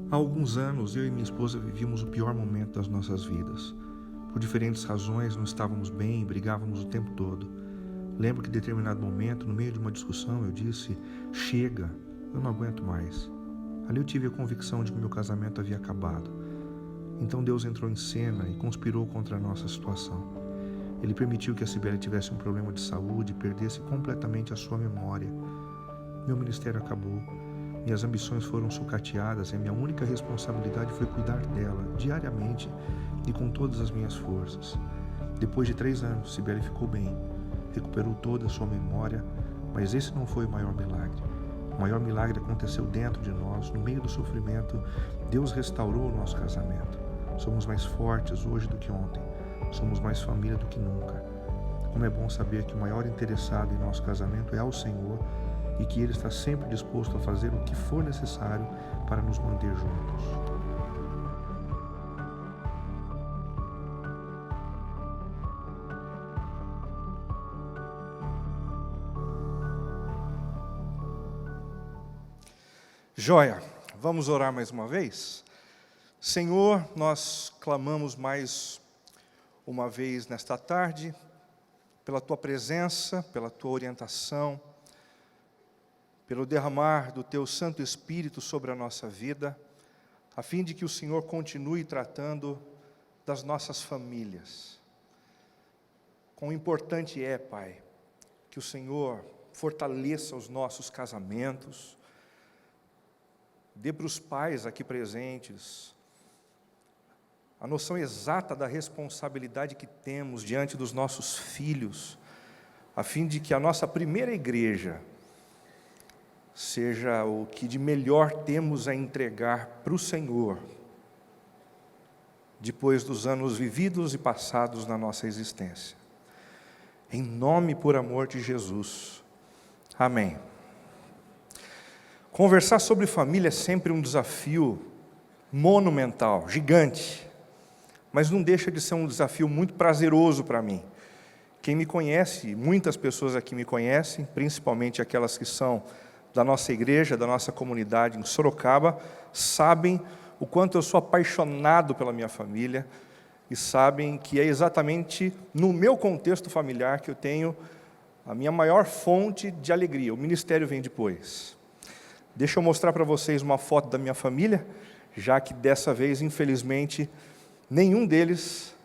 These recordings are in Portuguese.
Há alguns anos, eu e minha esposa vivíamos o pior momento das nossas vidas. Por diferentes razões, não estávamos bem e brigávamos o tempo todo. Lembro que em determinado momento, no meio de uma discussão, eu disse: "Chega, eu não aguento mais." Ali eu tive a convicção de que meu casamento havia acabado. Então Deus entrou em cena e conspirou contra a nossa situação. Ele permitiu que a Cibele tivesse um problema de saúde e perdesse completamente a sua memória. Meu ministério acabou. Minhas ambições foram sucateadas e a minha única responsabilidade foi cuidar dela, diariamente e com todas as minhas forças. Depois de 3 anos, Cibele ficou bem, recuperou toda a sua memória, mas esse não foi o maior milagre. O maior milagre aconteceu dentro de nós, no meio do sofrimento. Deus restaurou o nosso casamento. Somos mais fortes hoje do que ontem. Somos mais família do que nunca. Como é bom saber que o maior interessado em nosso casamento é o Senhor e que Ele está sempre disposto a fazer o que for necessário para nos manter juntos. Joia, vamos orar mais uma vez? Senhor, nós clamamos mais uma vez nesta tarde, pela Tua presença, pela Tua orientação, pelo derramar do Teu Santo Espírito sobre a nossa vida, a fim de que o Senhor continue tratando das nossas famílias. Quão importante é, Pai, que o Senhor fortaleça os nossos casamentos, dê para os pais aqui presentes a noção exata da responsabilidade que temos diante dos nossos filhos, a fim de que a nossa primeira igreja seja o que de melhor temos a entregar para o Senhor, depois dos anos vividos e passados na nossa existência. Em nome e por amor de Jesus. Amém. Conversar sobre família é sempre um desafio monumental, gigante, mas não deixa de ser um desafio muito prazeroso para mim. Quem me conhece, muitas pessoas aqui me conhecem, principalmente aquelas que são da nossa igreja, da nossa comunidade em Sorocaba, sabem o quanto eu sou apaixonado pela minha família e sabem que é exatamente no meu contexto familiar que eu tenho a minha maior fonte de alegria. O ministério vem depois. Deixa eu mostrar para vocês uma foto da minha família, já que dessa vez, infelizmente, nenhum deles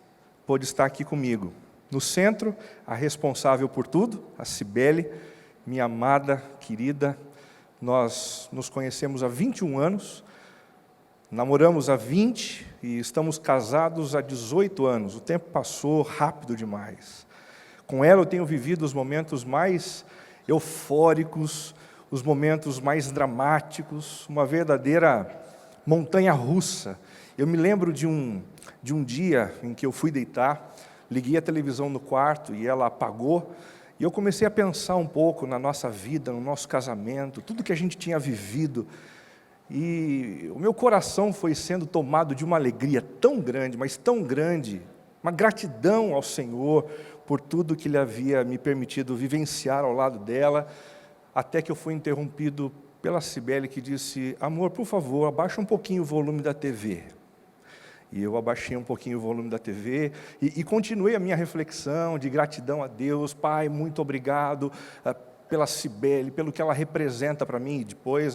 pôde estar aqui comigo. No centro, a responsável por tudo, a Cibele, minha amada, querida. Nós nos conhecemos há 21 anos, namoramos há 20 e estamos casados há 18 anos. O tempo passou rápido demais. Com ela eu tenho vivido os momentos mais eufóricos, os momentos mais dramáticos, uma verdadeira montanha-russa. Eu me lembro de um dia em que eu fui deitar, liguei a televisão no quarto e ela apagou, e eu comecei a pensar um pouco na nossa vida, no nosso casamento, tudo que a gente tinha vivido, e o meu coração foi sendo tomado de uma alegria tão grande, mas tão grande, uma gratidão ao Senhor por tudo que Ele havia me permitido vivenciar ao lado dela, até que eu fui interrompido pela Cibele, que disse: "Amor, por favor, abaixa um pouquinho o volume da TV." E eu abaixei um pouquinho o volume da TV e continuei a minha reflexão de gratidão a Deus. Pai, muito obrigado pela Cibele, pelo que ela representa para mim. E depois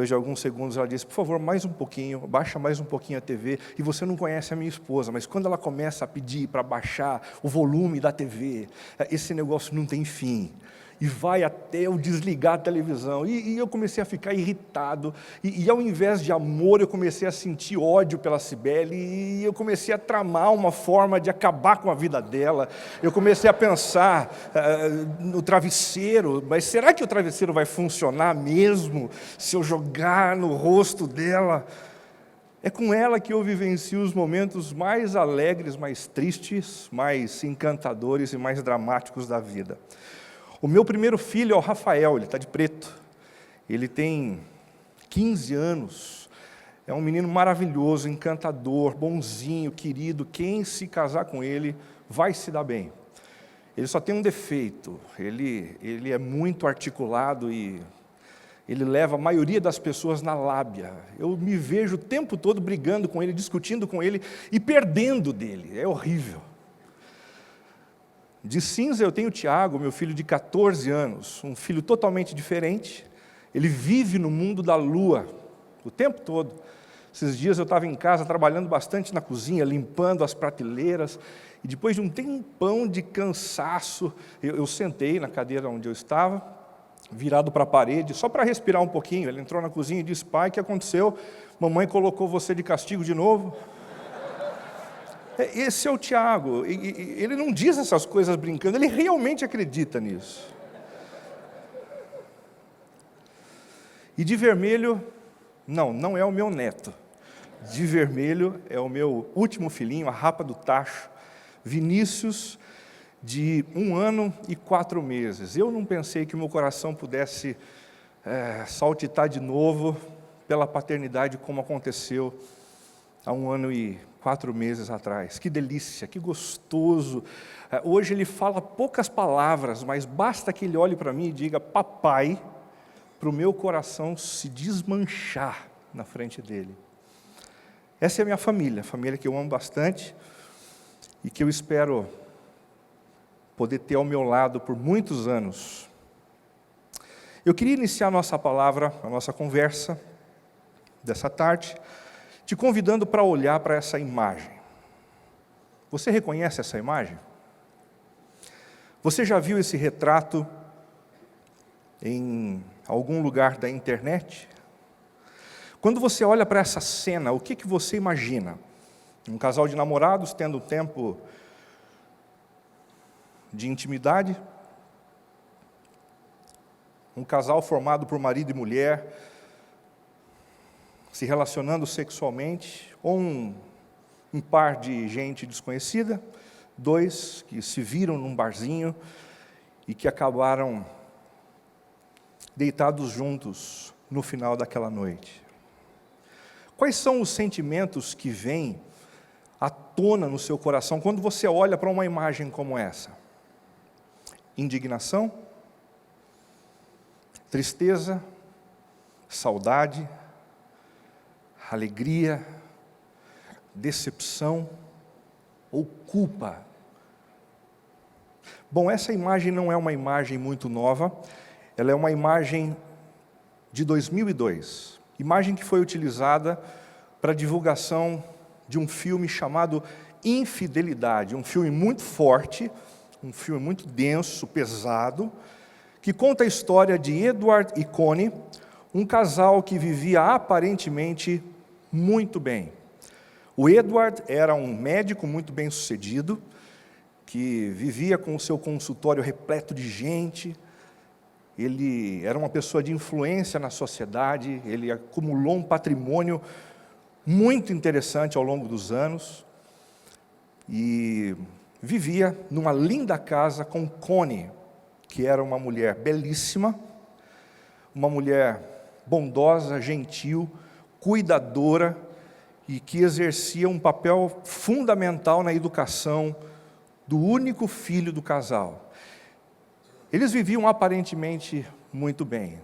de alguns segundos, ela disse: "Por favor, mais um pouquinho, baixa mais um pouquinho a TV." E você não conhece a minha esposa, mas quando ela começa a pedir para baixar o volume da TV, esse negócio não tem fim. E vai até eu desligar a televisão. E eu comecei a ficar irritado. E ao invés de amor, eu comecei a sentir ódio pela Cibele. E eu comecei a tramar uma forma de acabar com a vida dela. Eu comecei a pensar no travesseiro. Mas será que o travesseiro vai funcionar mesmo se eu jogar no rosto dela? É com ela que eu vivencio os momentos mais alegres, mais tristes, mais encantadores e mais dramáticos da vida. O meu primeiro filho é o Rafael, ele está de preto. Ele tem 15 anos. É um menino maravilhoso, encantador, bonzinho, querido. Quem se casar com ele vai se dar bem. Ele só tem um defeito. Ele é muito articulado e ele leva a maioria das pessoas na lábia. Eu me vejo o tempo todo brigando com ele, discutindo com ele e perdendo dele. É horrível. De cinza eu tenho o Tiago, meu filho de 14 anos, um filho totalmente diferente. Ele vive no mundo da lua o tempo todo. Esses dias eu estava em casa trabalhando bastante na cozinha, limpando as prateleiras, e depois de um tempão de cansaço, eu sentei na cadeira onde eu estava, virado para a parede, só para respirar um pouquinho. Ele entrou na cozinha e disse: pai, o que aconteceu? Mamãe colocou você de castigo de novo? Esse é o Tiago. Ele não diz essas coisas brincando, ele realmente acredita nisso. E de vermelho, não é o meu neto. De vermelho é o meu último filhinho, a rapa do tacho, Vinícius, de 1 ano e 4 meses. Eu não pensei que o meu coração pudesse saltitar de novo pela paternidade, como aconteceu há 1 ano e 4 meses atrás. Que delícia, que gostoso. Hoje ele fala poucas palavras, mas basta que ele olhe para mim e diga papai, para o meu coração se desmanchar na frente dele. Essa é a minha família, a família que eu amo bastante e que eu espero poder ter ao meu lado por muitos anos. Eu queria iniciar a nossa palavra, a nossa conversa dessa tarde, te convidando para olhar para essa imagem. Você reconhece essa imagem? Você já viu esse retrato em algum lugar da internet? Quando você olha para essa cena, o que você imagina? Um casal de namorados tendo um tempo de intimidade? Um casal formado por marido e mulher, se relacionando sexualmente? Ou um par de gente desconhecida? 2 que se viram num barzinho e que acabaram deitados juntos no final daquela noite. Quais são os sentimentos que vêm à tona no seu coração quando você olha para uma imagem como essa? Indignação? Tristeza? Saudade? Alegria? Decepção? Ou culpa? Bom, essa imagem não é uma imagem muito nova, ela é uma imagem de 2002, imagem que foi utilizada para a divulgação de um filme chamado Infidelidade, um filme muito forte, um filme muito denso, pesado, que conta a história de Edward e Connie, um casal que vivia aparentemente muito bem. O Edward era um médico muito bem-sucedido, que vivia com o seu consultório repleto de gente. Ele era uma pessoa de influência na sociedade, ele acumulou um patrimônio muito interessante ao longo dos anos, e vivia numa linda casa com Connie, que era uma mulher belíssima, uma mulher bondosa, gentil, cuidadora, e que exercia um papel fundamental na educação do único filho do casal. Eles viviam aparentemente muito bem.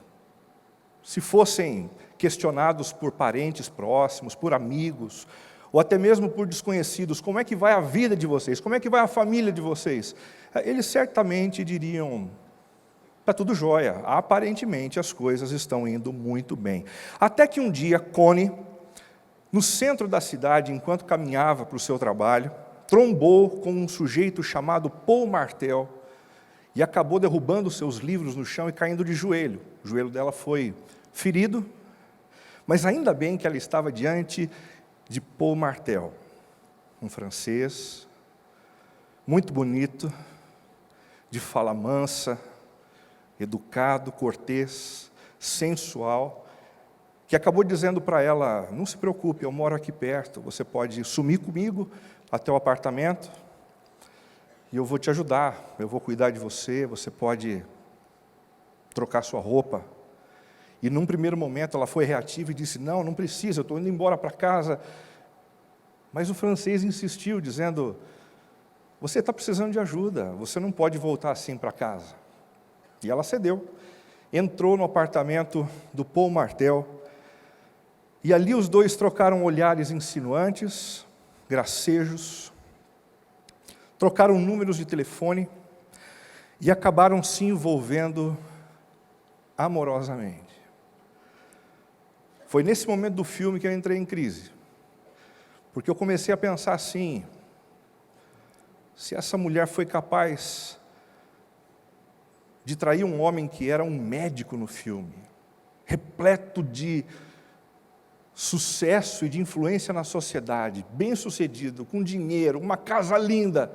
Se fossem questionados por parentes próximos, por amigos, ou até mesmo por desconhecidos, como é que vai a vida de vocês? Como é que vai a família de vocês? Eles certamente diriam: está tudo jóia, aparentemente as coisas estão indo muito bem. Até que um dia, Connie, no centro da cidade, enquanto caminhava para o seu trabalho, trombou com um sujeito chamado Paul Martel e acabou derrubando seus livros no chão e caindo de joelho. O joelho dela foi ferido, mas ainda bem que ela estava diante de Paul Martel, um francês, muito bonito, de fala mansa, educado, cortês, sensual, que acabou dizendo para ela: não se preocupe, eu moro aqui perto, você pode sumir comigo até o apartamento, e eu vou te ajudar, eu vou cuidar de você, você pode trocar sua roupa. E num primeiro momento ela foi reativa e disse: não precisa, eu estou indo embora para casa. Mas o francês insistiu, dizendo: você está precisando de ajuda, você não pode voltar assim para casa. E ela cedeu. entrou no apartamento do Paul Martel, e ali os dois trocaram olhares insinuantes, gracejos, trocaram números de telefone e acabaram se envolvendo amorosamente. Foi nesse momento do filme que eu entrei em crise, porque eu comecei a pensar assim: se essa mulher foi capaz de trair um homem que era um médico no filme, repleto de sucesso e de influência na sociedade, bem-sucedido, com dinheiro, uma casa linda,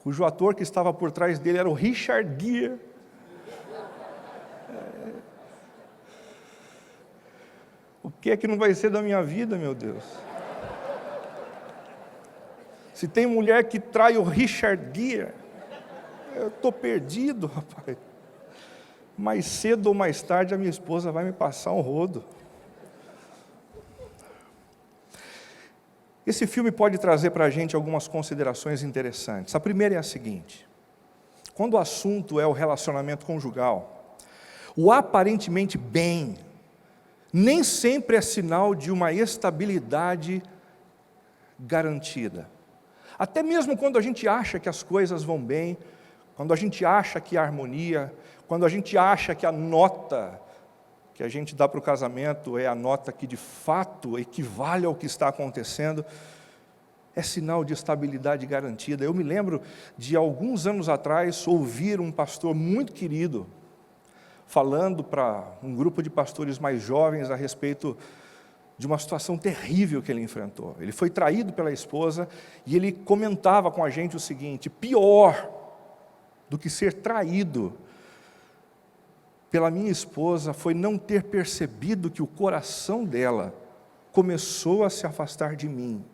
cujo ator que estava por trás dele era o Richard Gere. O que é que não vai ser da minha vida, meu Deus? Se tem mulher que trai o Richard Gere, eu estou perdido, rapaz. Mais cedo ou mais tarde a minha esposa vai me passar um rodo. Esse filme pode trazer para a gente algumas considerações interessantes. A primeira é a seguinte: quando o assunto é o relacionamento conjugal, o aparentemente bem nem sempre é sinal de uma estabilidade garantida. Até mesmo quando a gente acha que as coisas vão bem, quando a gente acha que há harmonia, quando a gente acha que a nota que a gente dá para o casamento é a nota que de fato equivale ao que está acontecendo, é sinal de estabilidade garantida. Eu me lembro de alguns anos atrás ouvir um pastor muito querido falando para um grupo de pastores mais jovens a respeito de uma situação terrível que ele enfrentou. Ele foi traído pela esposa e ele comentava com a gente o seguinte: pior do que ser traído pela minha esposa foi não ter percebido que o coração dela começou a se afastar de mim.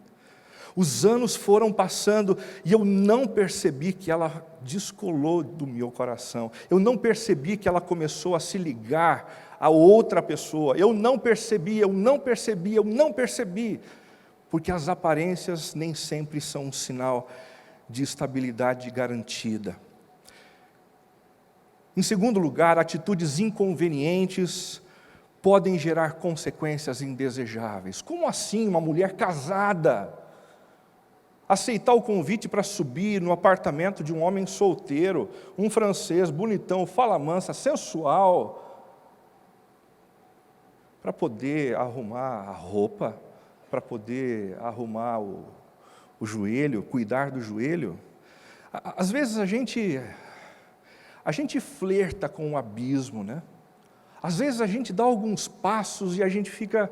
Os anos foram passando e eu não percebi que ela descolou do meu coração. Eu não percebi que ela começou a se ligar a outra pessoa. Eu não percebi, porque as aparências nem sempre são um sinal de estabilidade garantida. Em segundo lugar, atitudes inconvenientes podem gerar consequências indesejáveis. Como assim uma mulher casada aceitar o convite para subir no apartamento de um homem solteiro, um francês bonitão, fala mansa, sensual, para poder arrumar a roupa, para poder arrumar o joelho, cuidar do joelho? Às vezes a gente flerta com o abismo, né? Às vezes a gente dá alguns passos e a gente fica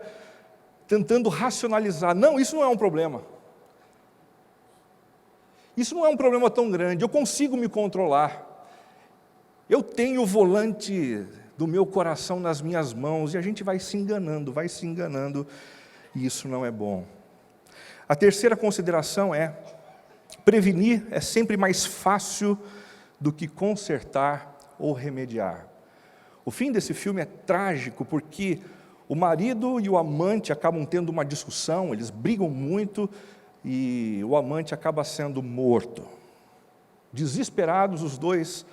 tentando racionalizar. Não, isso não é um problema. Isso não é um problema tão grande, eu consigo me controlar. Eu tenho o volante do meu coração nas minhas mãos, e a gente vai se enganando, e isso não é bom. A terceira consideração é: prevenir é sempre mais fácil do que consertar ou remediar. O fim desse filme é trágico, porque o marido e o amante acabam tendo uma discussão, eles brigam muito, e o amante acaba sendo morto. Desesperados, os dois,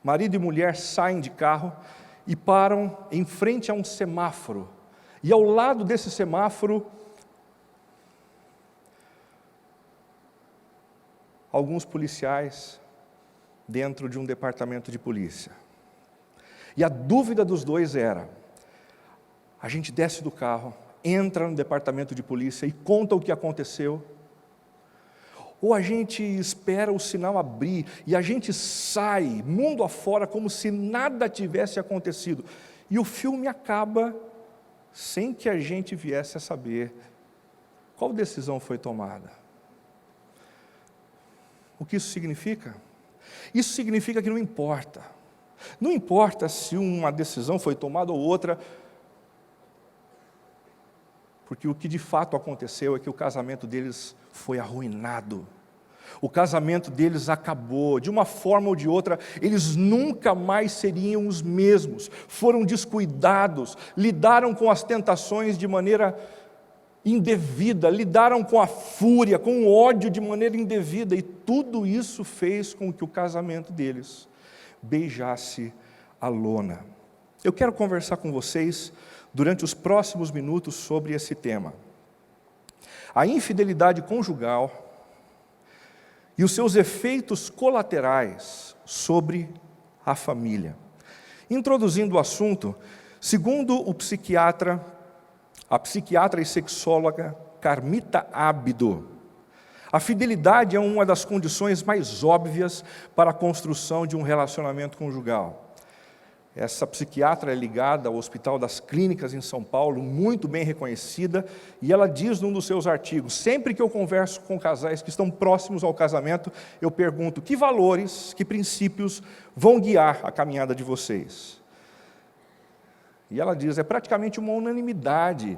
marido e mulher, saem de carro e param em frente a um semáforo. E ao lado desse semáforo, alguns policiais dentro de um departamento de polícia. E a dúvida dos dois era: a gente desce do carro, entra no departamento de polícia e conta o que aconteceu, ou a gente espera o sinal abrir e a gente sai mundo afora como se nada tivesse acontecido. E o filme acaba sem que a gente viesse a saber qual decisão foi tomada. O que isso significa? Isso significa que não importa. Não importa se uma decisão foi tomada ou outra, porque o que de fato aconteceu é que o casamento deles foi arruinado. O casamento deles acabou, de uma forma ou de outra, eles nunca mais seriam os mesmos. Foram descuidados, lidaram com as tentações de maneira indevida, lidaram com a fúria, com o ódio de maneira indevida, e tudo isso fez com que o casamento deles beijasse a lona. Eu quero conversar com vocês durante os próximos minutos sobre esse tema. A infidelidade conjugal e os seus efeitos colaterais sobre a família. Introduzindo o assunto, segundo a psiquiatra e sexóloga Carmita Ábido, a fidelidade é uma das condições mais óbvias para a construção de um relacionamento conjugal. Essa psiquiatra é ligada ao Hospital das Clínicas em São Paulo, muito bem reconhecida, e ela diz num dos seus artigos: sempre que eu converso com casais que estão próximos ao casamento, eu pergunto que valores, que princípios vão guiar a caminhada de vocês. E ela diz, é praticamente uma unanimidade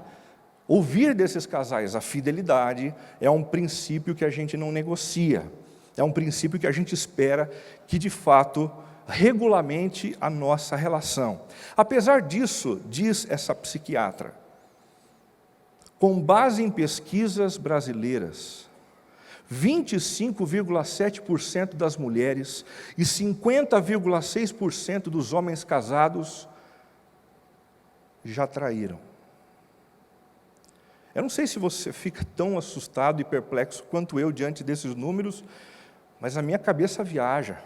ouvir desses casais: a fidelidade é um princípio que a gente não negocia, é um princípio que a gente espera que de fato regulamente a nossa relação. Apesar disso, diz essa psiquiatra, com base em pesquisas brasileiras, 25,7% das mulheres e 50,6% dos homens casados já traíram. Eu não sei se você fica tão assustado e perplexo quanto eu diante desses números, mas a minha cabeça viaja.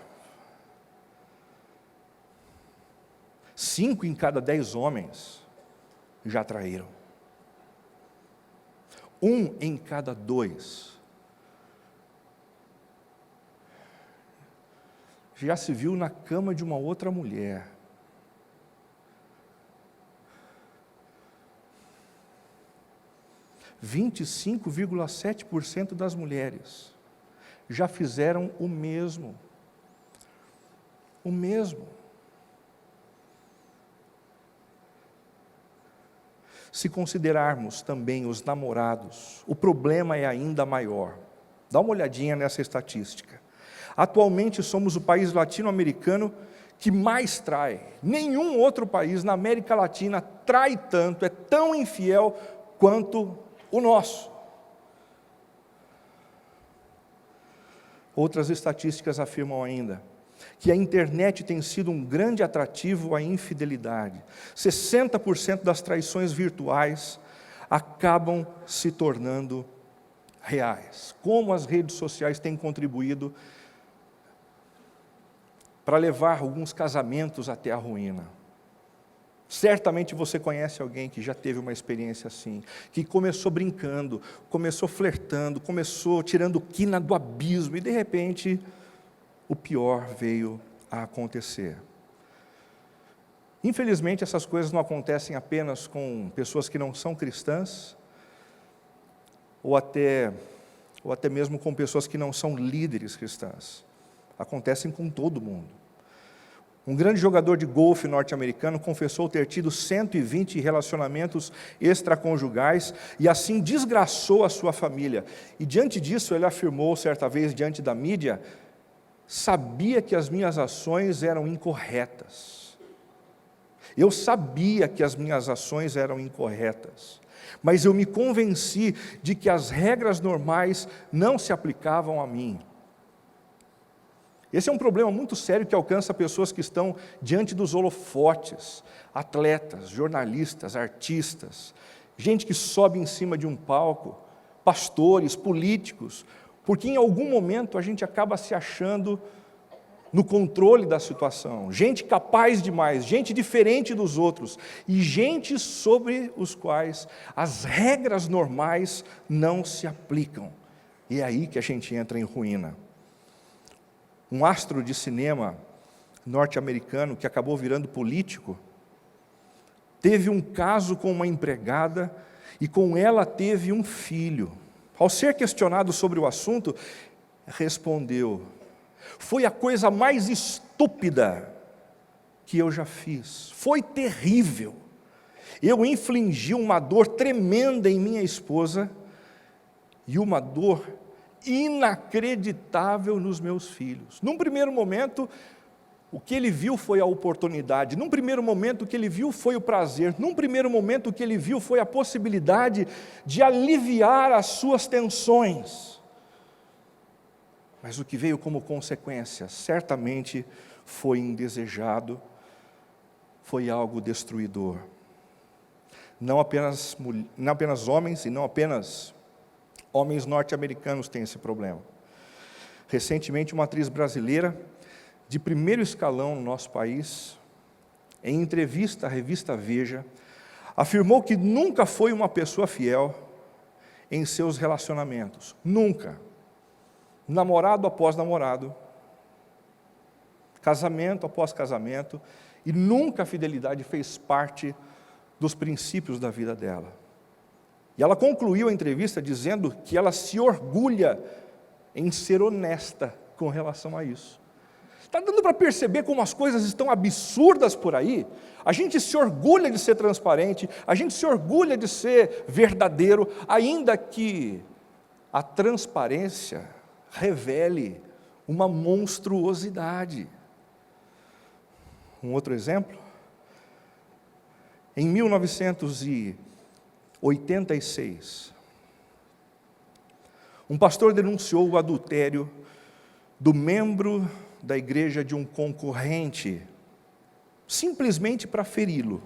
5 em cada 10 homens já traíram. 1 em cada 2 já se viu na cama de uma outra mulher. – 25,7% das mulheres já fizeram o mesmo. O mesmo. Se considerarmos também os namorados, o problema é ainda maior. Dá uma olhadinha nessa estatística. Atualmente somos o país latino-americano que mais trai. Nenhum outro país na América Latina trai tanto, é tão infiel quanto o nosso. Outras estatísticas afirmam ainda que a internet tem sido um grande atrativo à infidelidade. 60% das traições virtuais acabam se tornando reais. Como as redes sociais têm contribuído para levar alguns casamentos até a ruína. Certamente você conhece alguém que já teve uma experiência assim, que começou brincando, começou flertando, começou tirando quina do abismo e de repente o pior veio a acontecer. Infelizmente essas coisas não acontecem apenas com pessoas que não são cristãs, ou até mesmo com pessoas que não são líderes cristãs. Acontecem com todo mundo. Um grande jogador de golfe norte-americano confessou ter tido 120 relacionamentos extraconjugais e assim desgraçou a sua família. E diante disso ele afirmou certa vez diante da mídia: sabia que as minhas ações eram incorretas. Eu sabia que as minhas ações eram incorretas, mas eu me convenci de que as regras normais não se aplicavam a mim. Esse é um problema muito sério que alcança pessoas que estão diante dos holofotes, atletas, jornalistas, artistas, gente que sobe em cima de um palco, pastores, políticos, porque em algum momento a gente acaba se achando no controle da situação, gente capaz demais, gente diferente dos outros, e gente sobre os quais as regras normais não se aplicam. E é aí que a gente entra em ruína. Um astro de cinema norte-americano que acabou virando político, teve um caso com uma empregada e com ela teve um filho. Ao ser questionado sobre o assunto, respondeu: foi a coisa mais estúpida que eu já fiz. Foi terrível. Eu infligi uma dor tremenda em minha esposa e uma dor inacreditável nos meus filhos. Num primeiro momento, o que ele viu foi a oportunidade. Num primeiro momento, o que ele viu foi o prazer. Num primeiro momento, o que ele viu foi a possibilidade de aliviar as suas tensões. Mas o que veio como consequência, certamente, foi indesejado, foi algo destruidor. Não apenas homens e não apenas homens norte-americanos têm esse problema. Recentemente, uma atriz brasileira de primeiro escalão no nosso país, em entrevista à revista Veja, afirmou que nunca foi uma pessoa fiel em seus relacionamentos. Nunca. Namorado após namorado, casamento após casamento, e nunca a fidelidade fez parte dos princípios da vida dela. E ela concluiu a entrevista dizendo que ela se orgulha em ser honesta com relação a isso. Está dando para perceber como as coisas estão absurdas por aí? A gente se orgulha de ser transparente, a gente se orgulha de ser verdadeiro, ainda que a transparência revele uma monstruosidade. Um outro exemplo? Em 1986, um pastor denunciou o adultério do membro da igreja de um concorrente, simplesmente para feri-lo.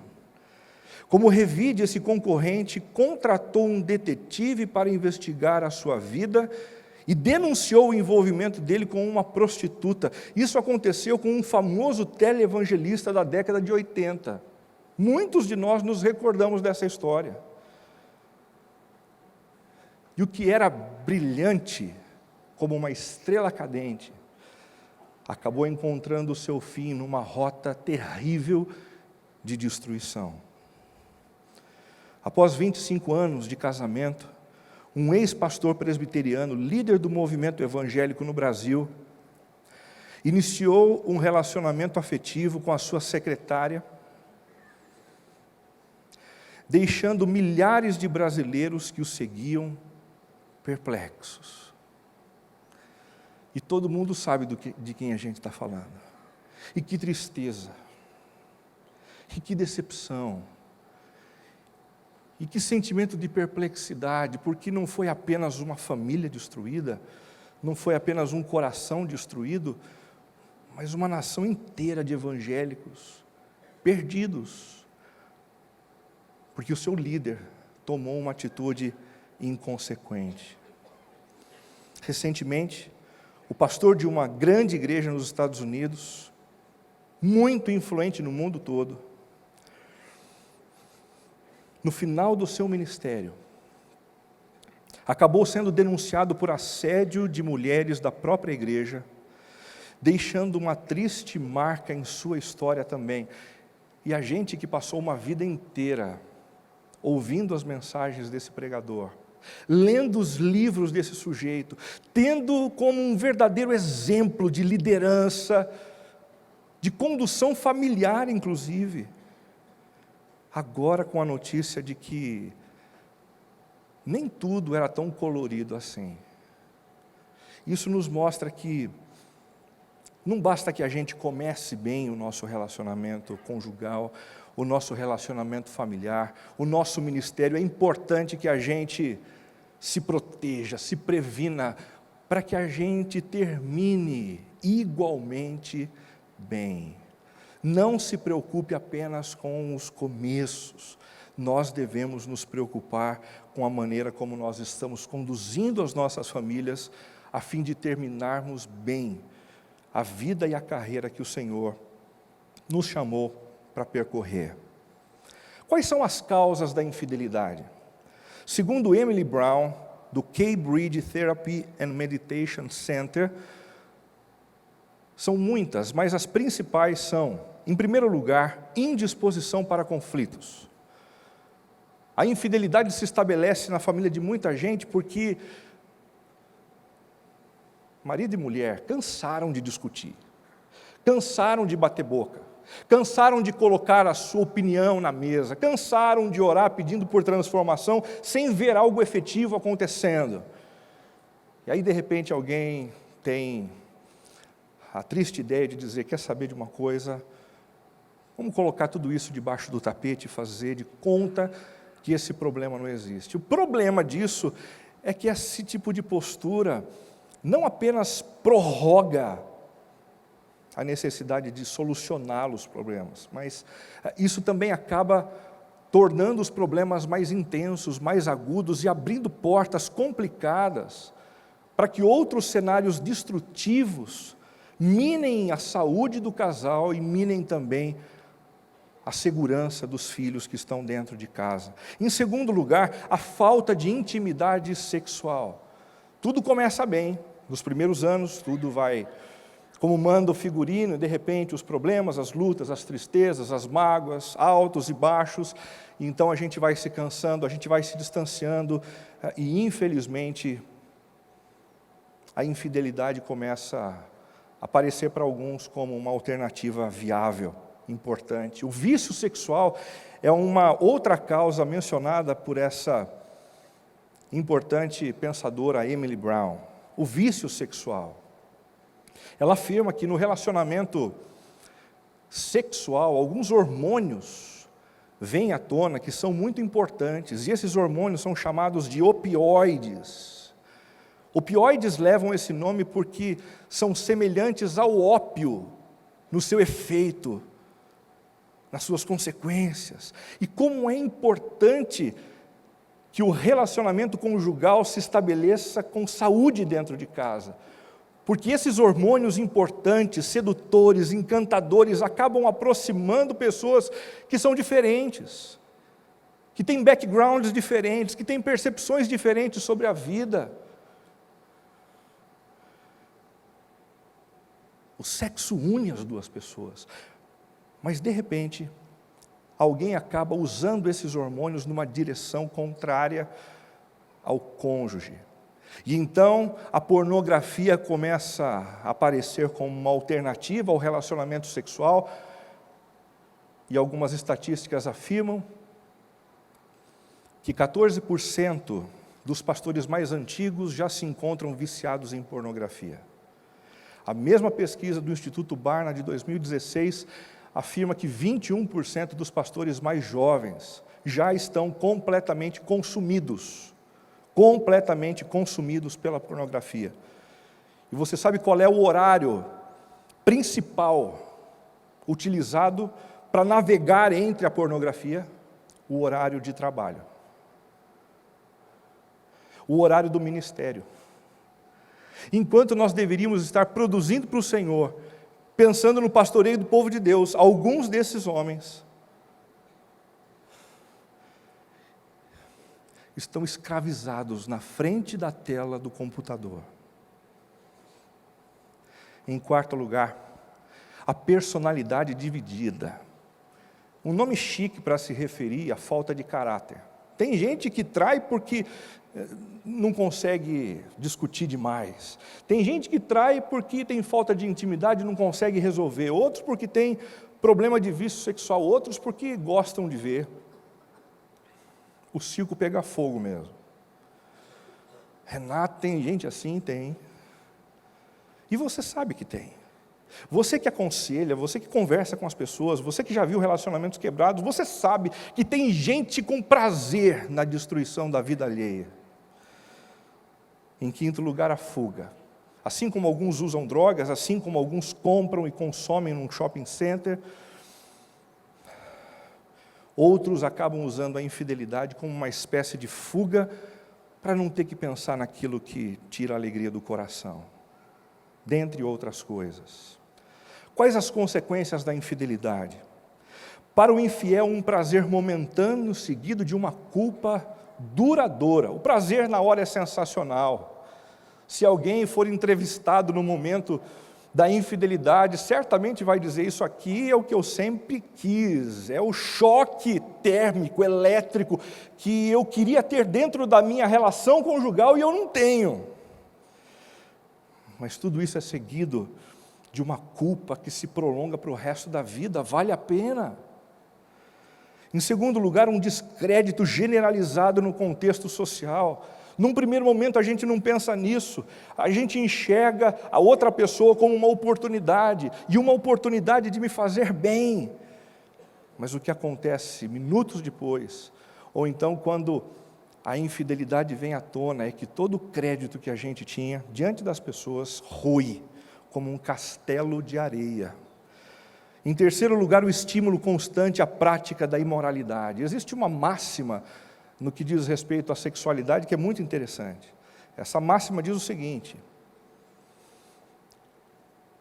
Como revide, esse concorrente contratou um detetive para investigar a sua vida e denunciou o envolvimento dele com uma prostituta. Isso aconteceu com um famoso televangelista da década de 80. Muitos de nós nos recordamos dessa história. E o que era brilhante, como uma estrela cadente, acabou encontrando o seu fim numa rota terrível de destruição. Após 25 anos de casamento, um ex-pastor presbiteriano, líder do movimento evangélico no Brasil, iniciou um relacionamento afetivo com a sua secretária, deixando milhares de brasileiros que o seguiam perplexos. E todo mundo sabe de quem a gente está falando. E que tristeza, e que decepção, e que sentimento de perplexidade, porque não foi apenas uma família destruída, não foi apenas um coração destruído, mas uma nação inteira de evangélicos perdidos, porque o seu líder tomou uma atitude inconsequente. Recentemente, o pastor de uma grande igreja nos Estados Unidos, muito influente no mundo todo, no final do seu ministério, acabou sendo denunciado por assédio de mulheres da própria igreja, deixando uma triste marca em sua história também. E a gente que passou uma vida inteira ouvindo as mensagens desse pregador, lendo os livros desse sujeito, tendo como um verdadeiro exemplo de liderança, de condução familiar, inclusive, agora com a notícia de que nem tudo era tão colorido assim. Isso nos mostra que não basta que a gente comece bem o nosso relacionamento conjugal, o nosso relacionamento familiar, o nosso ministério. É importante que a gente se proteja, se previna, para que a gente termine igualmente bem. Não se preocupe apenas com os começos. Nós devemos nos preocupar com a maneira como nós estamos conduzindo as nossas famílias, a fim de terminarmos bem a vida e a carreira que o Senhor nos chamou para percorrer. Quais são as causas da infidelidade? Segundo Emily Brown, do K-Bridge Therapy and Meditation Center, são muitas, mas as principais são, em primeiro lugar, indisposição para conflitos. A infidelidade se estabelece na família de muita gente porque marido e mulher cansaram de discutir, cansaram de bater boca, cansaram de colocar a sua opinião na mesa, cansaram de orar pedindo por transformação sem ver algo efetivo acontecendo. E aí, de repente, alguém tem a triste ideia de dizer: quer saber de uma coisa? Vamos colocar tudo isso debaixo do tapete e fazer de conta que esse problema não existe. O problema disso é que esse tipo de postura não apenas prorroga a necessidade de solucionar os problemas, mas isso também acaba tornando os problemas mais intensos, mais agudos e abrindo portas complicadas para que outros cenários destrutivos minem a saúde do casal e minem também a segurança dos filhos que estão dentro de casa. Em segundo lugar, a falta de intimidade sexual. Tudo começa bem, nos primeiros anos, tudo vai como manda o figurino, e de repente os problemas, as lutas, as tristezas, as mágoas, altos e baixos, e então a gente vai se cansando, a gente vai se distanciando, e infelizmente a infidelidade começa a aparecer para alguns como uma alternativa viável, importante. O vício sexual é uma outra causa mencionada por essa importante pensadora Emily Brown. O vício sexual. Ela afirma que no relacionamento sexual, alguns hormônios vêm à tona que são muito importantes, e esses hormônios são chamados de opioides. Opioides levam esse nome porque são semelhantes ao ópio no seu efeito, nas suas consequências. E como é importante que o relacionamento conjugal se estabeleça com saúde dentro de casa. Porque esses hormônios importantes, sedutores, encantadores, acabam aproximando pessoas que são diferentes, que têm backgrounds diferentes, que têm percepções diferentes sobre a vida. O sexo une as duas pessoas, mas de repente, alguém acaba usando esses hormônios numa direção contrária ao cônjuge. E então a pornografia começa a aparecer como uma alternativa ao relacionamento sexual, e algumas estatísticas afirmam que 14% dos pastores mais antigos já se encontram viciados em pornografia. A mesma pesquisa do Instituto Barna de 2016 afirma que 21% dos pastores mais jovens já estão completamente consumidos pela pornografia. E você sabe qual é o horário principal utilizado para navegar entre a pornografia? O horário de trabalho. O horário do ministério. Enquanto nós deveríamos estar produzindo para o Senhor, pensando no pastoreio do povo de Deus, alguns desses homens estão escravizados na frente da tela do computador. Em quarto lugar, a personalidade dividida. Um nome chique para se referir à falta de caráter. Tem gente que trai porque não consegue discutir demais. Tem gente que trai porque tem falta de intimidade e não consegue resolver. Outros porque tem problema de vício sexual. Outros porque gostam de ver o circo pegar fogo mesmo. Renato, tem gente assim? Tem. E você sabe que tem. Você que aconselha, você que conversa com as pessoas, você que já viu relacionamentos quebrados, você sabe que tem gente com prazer na destruição da vida alheia. Em quinto lugar, a fuga. Assim como alguns usam drogas, assim como alguns compram e consomem num shopping center, outros acabam usando a infidelidade como uma espécie de fuga para não ter que pensar naquilo que tira a alegria do coração, dentre outras coisas. Quais as consequências da infidelidade? Para o infiel, um prazer momentâneo seguido de uma culpa duradoura. O prazer na hora é sensacional. Se alguém for entrevistado no momento da infidelidade, certamente vai dizer: isso aqui é o que eu sempre quis, é o choque térmico, elétrico, que eu queria ter dentro da minha relação conjugal e eu não tenho. Mas tudo isso é seguido de uma culpa que se prolonga para o resto da vida. Vale a pena? Em segundo lugar, um descrédito generalizado no contexto social. Num primeiro momento a gente não pensa nisso, a gente enxerga a outra pessoa como uma oportunidade, e uma oportunidade de me fazer bem. Mas o que acontece minutos depois, ou então quando a infidelidade vem à tona, é que todo o crédito que a gente tinha diante das pessoas rui, como um castelo de areia. Em terceiro lugar, o estímulo constante à prática da imoralidade. Existe uma máxima no que diz respeito à sexualidade que é muito interessante. Essa máxima diz o seguinte: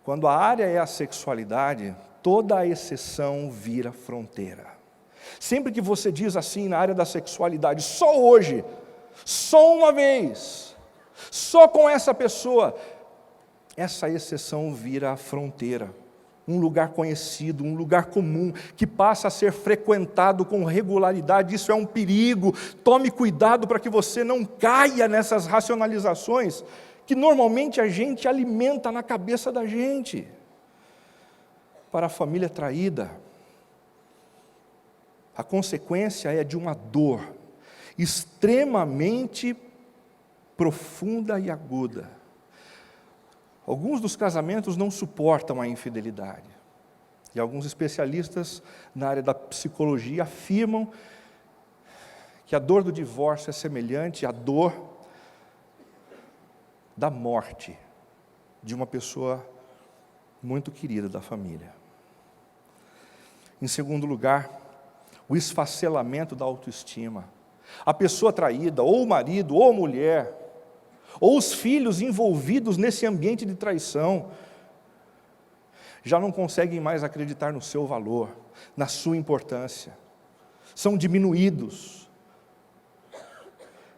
quando a área é a sexualidade, toda a exceção vira fronteira. Sempre que você diz assim na área da sexualidade, só hoje, só uma vez, só com essa pessoa, essa exceção vira a fronteira. Um lugar conhecido, um lugar comum, que passa a ser frequentado com regularidade. Isso é um perigo. Tome cuidado para que você não caia nessas racionalizações que normalmente a gente alimenta na cabeça da gente. Para a família traída, a consequência é de uma dor extremamente profunda e aguda. Alguns dos casamentos não suportam a infidelidade. E alguns especialistas na área da psicologia afirmam que a dor do divórcio é semelhante à dor da morte de uma pessoa muito querida da família. Em segundo lugar, o esfacelamento da autoestima. A pessoa traída, ou o marido, ou a mulher, ou os filhos envolvidos nesse ambiente de traição, já não conseguem mais acreditar no seu valor, na sua importância. São diminuídos.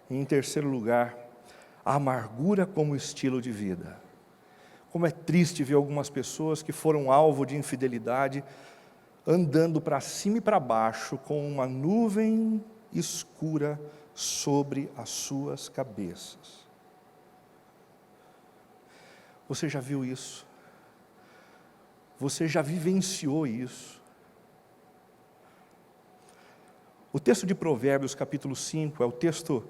E, em terceiro lugar, a amargura como estilo de vida. Como é triste ver algumas pessoas que foram alvo de infidelidade andando para cima e para baixo com uma nuvem escura sobre as suas cabeças. Você já viu isso? Você já vivenciou isso? O texto de Provérbios, capítulo 5, é o texto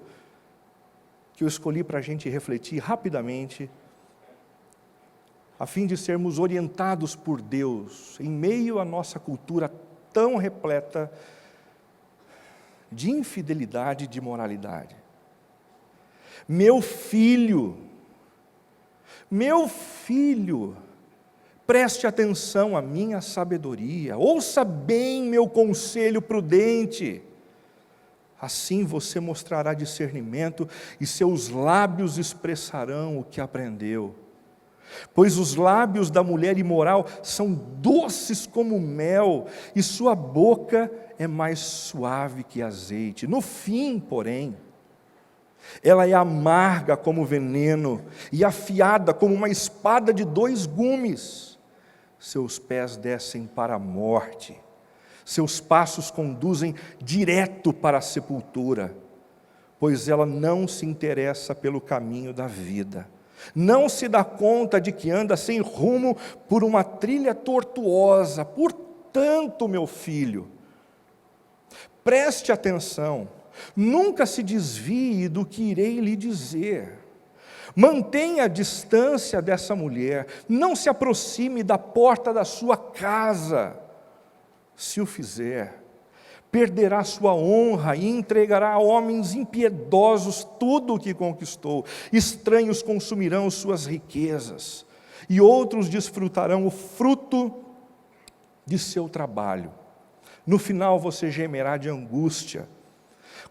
que eu escolhi para a gente refletir rapidamente, a fim de sermos orientados por Deus, em meio à nossa cultura tão repleta de infidelidade e de imoralidade. Meu filho, preste atenção à minha sabedoria, ouça bem meu conselho prudente. Assim você mostrará discernimento e seus lábios expressarão o que aprendeu. Pois os lábios da mulher imoral são doces como mel, e sua boca é mais suave que azeite. No fim, porém, ela é amarga como veneno e afiada como uma espada de 2 gumes. Seus pés descem para a morte, seus passos conduzem direto para a sepultura, pois ela não se interessa pelo caminho da vida. Não se dá conta de que anda sem rumo por uma trilha tortuosa. Portanto, meu filho, preste atenção, nunca se desvie do que irei lhe dizer. Mantenha a distância dessa mulher, não se aproxime da porta da sua casa. Se o fizer, perderá sua honra e entregará a homens impiedosos tudo o que conquistou. Estranhos consumirão suas riquezas, e outros desfrutarão o fruto de seu trabalho. No final você gemerá de angústia,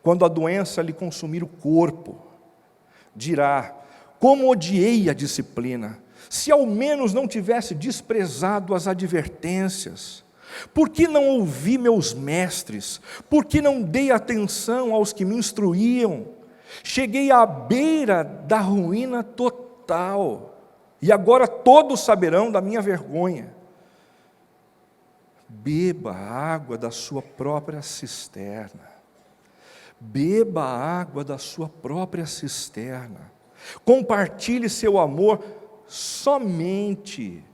quando a doença lhe consumir o corpo. Dirá: como odiei a disciplina, se ao menos não tivesse desprezado as advertências. Por que não ouvi meus mestres? Por que não dei atenção aos que me instruíam? Cheguei à beira da ruína total, e agora todos saberão da minha vergonha. Beba a água da sua própria cisterna. Beba a água da sua própria cisterna. Compartilhe seu amor somente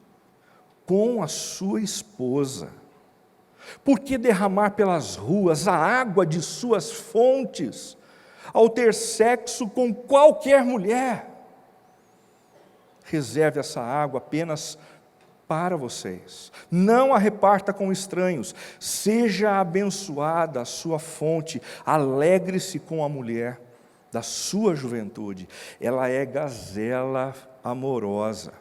com a sua esposa. Por que derramar pelas ruas a água de suas fontes, ao ter sexo com qualquer mulher? Reserve essa água apenas para vocês. Não a reparta com estranhos. Seja abençoada a sua fonte. Alegre-se com a mulher da sua juventude. Ela é gazela amorosa.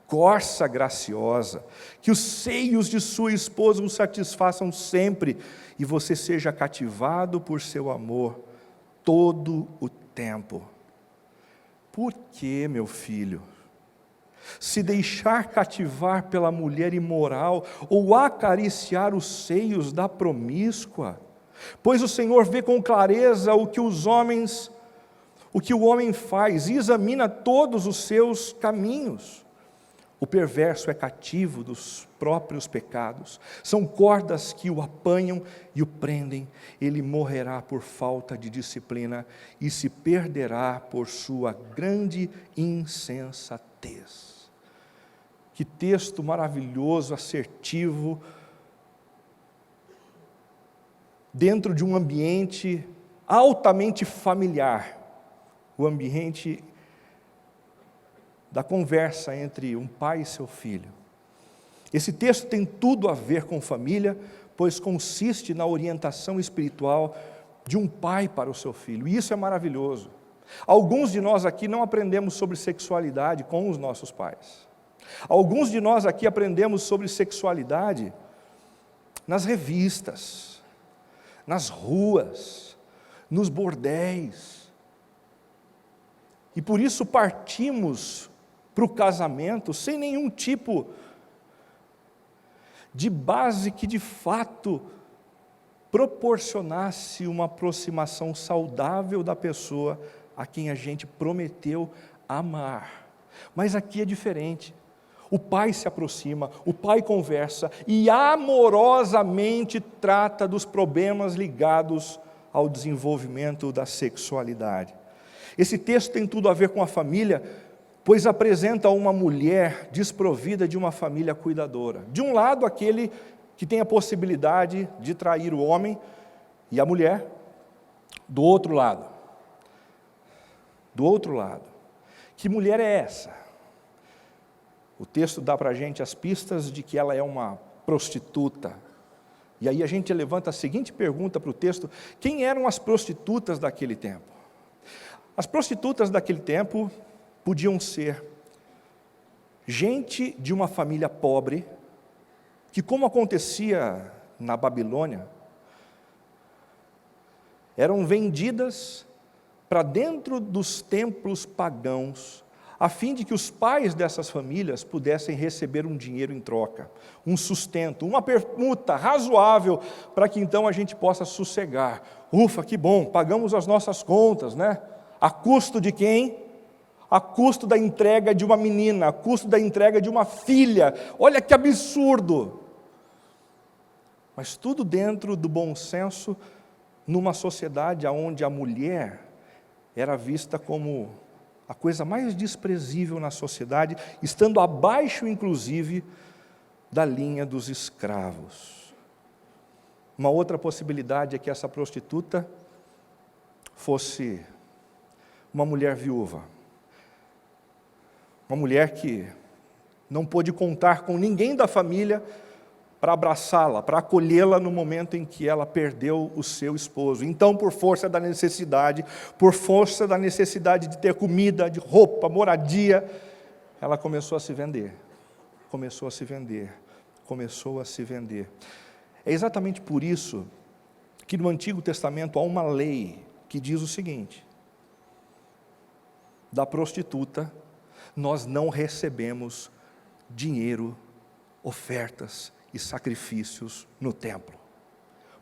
corça graciosa, que os seios de sua esposa o satisfaçam sempre, e você seja cativado por seu amor todo o tempo. Por que, meu filho, se deixar cativar pela mulher imoral, ou acariciar os seios da promíscua? Pois o Senhor vê com clareza o que o homem faz, e examina todos os seus caminhos. O perverso é cativo dos próprios pecados, são cordas que o apanham e o prendem. Ele morrerá por falta de disciplina e se perderá por sua grande insensatez. Que texto maravilhoso, assertivo, dentro de um ambiente altamente familiar, o ambiente da conversa entre um pai e seu filho. Esse texto tem tudo a ver com família, pois consiste na orientação espiritual de um pai para o seu filho, e isso é maravilhoso. Alguns de nós aqui não aprendemos sobre sexualidade com os nossos pais. Alguns de nós aqui aprendemos sobre sexualidade nas revistas, nas ruas, nos bordéis. E por isso partimos para o casamento sem nenhum tipo de base que de fato proporcionasse uma aproximação saudável da pessoa a quem a gente prometeu amar. Mas aqui é diferente. O pai se aproxima, o pai conversa e amorosamente trata dos problemas ligados ao desenvolvimento da sexualidade. Esse texto tem tudo a ver com a família, pois apresenta uma mulher desprovida de uma família cuidadora. De um lado, aquele que tem a possibilidade de trair o homem e a mulher. Do outro lado, que mulher é essa? O texto dá para a gente as pistas de que ela é uma prostituta. E aí a gente levanta a seguinte pergunta para o texto: quem eram as prostitutas daquele tempo? As prostitutas daquele tempo podiam ser gente de uma família pobre, que, como acontecia na Babilônia, eram vendidas para dentro dos templos pagãos, a fim de que os pais dessas famílias pudessem receber um dinheiro em troca, um sustento, uma permuta razoável, para que então a gente possa sossegar. Ufa, que bom, pagamos as nossas contas, né? A custo de quem? A custo da entrega de uma menina, a custo da entrega de uma filha. Olha que absurdo! Mas tudo dentro do bom senso, numa sociedade onde a mulher era vista como a coisa mais desprezível na sociedade, estando abaixo, inclusive, da linha dos escravos. Uma outra possibilidade é que essa prostituta fosse uma mulher viúva, uma mulher que não pôde contar com ninguém da família para abraçá-la, para acolhê-la no momento em que ela perdeu o seu esposo. Então, por força da necessidade de ter comida, de roupa, moradia, ela começou a se vender. É exatamente por isso que no Antigo Testamento há uma lei que diz o seguinte: da prostituta nós não recebemos dinheiro, ofertas e sacrifícios no templo.